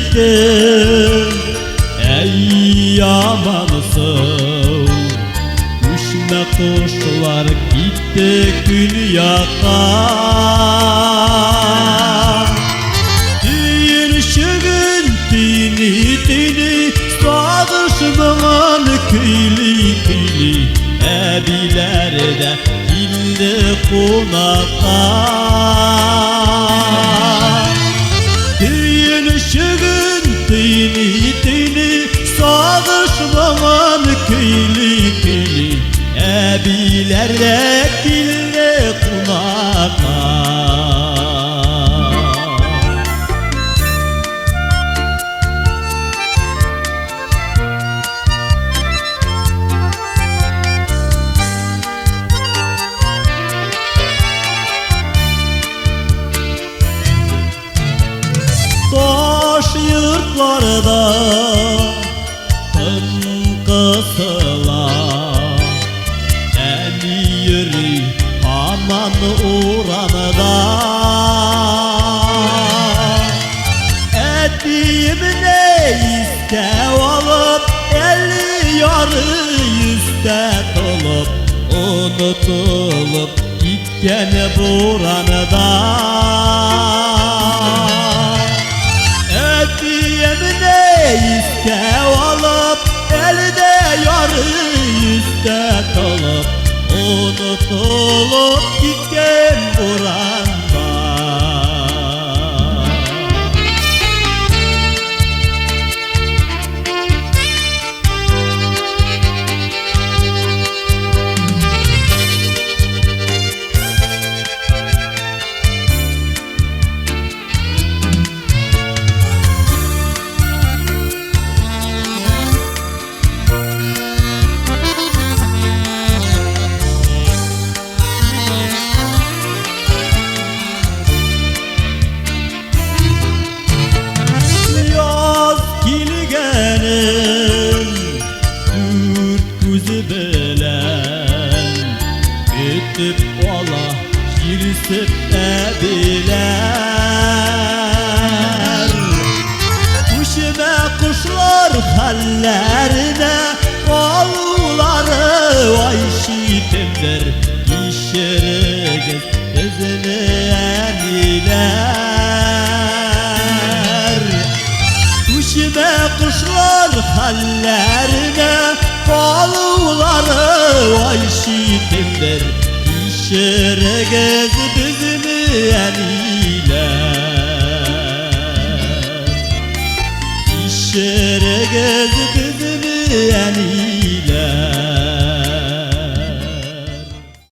gittim ey yamanısın. Düşme kuşlar gitti dünyaka. Düşün dini sağışmağın kıyli kıyli ebilerde illi konaka. Düşün dini sağışmağın kıyli kıyli ebilerde illi konaka. Taş yurtlarda tınkısılar emiri aman uğranıda. Ettiğim ne iste olup eli yarı yüzde dolup unutulup gitken buranıda. Ettiğimde iste olup elde yarı yüzde dolup unutulup gitken buranda. Ötüp ola girsip ebiler. Kuşime kuşlar hallerine kolları vay şitemdir. İşeriz gözünü eniler. Kuşime kuşlar hallerine kolları vay şitemdir. İşeriz gözünü eniler. İşeriz gözünü eniler.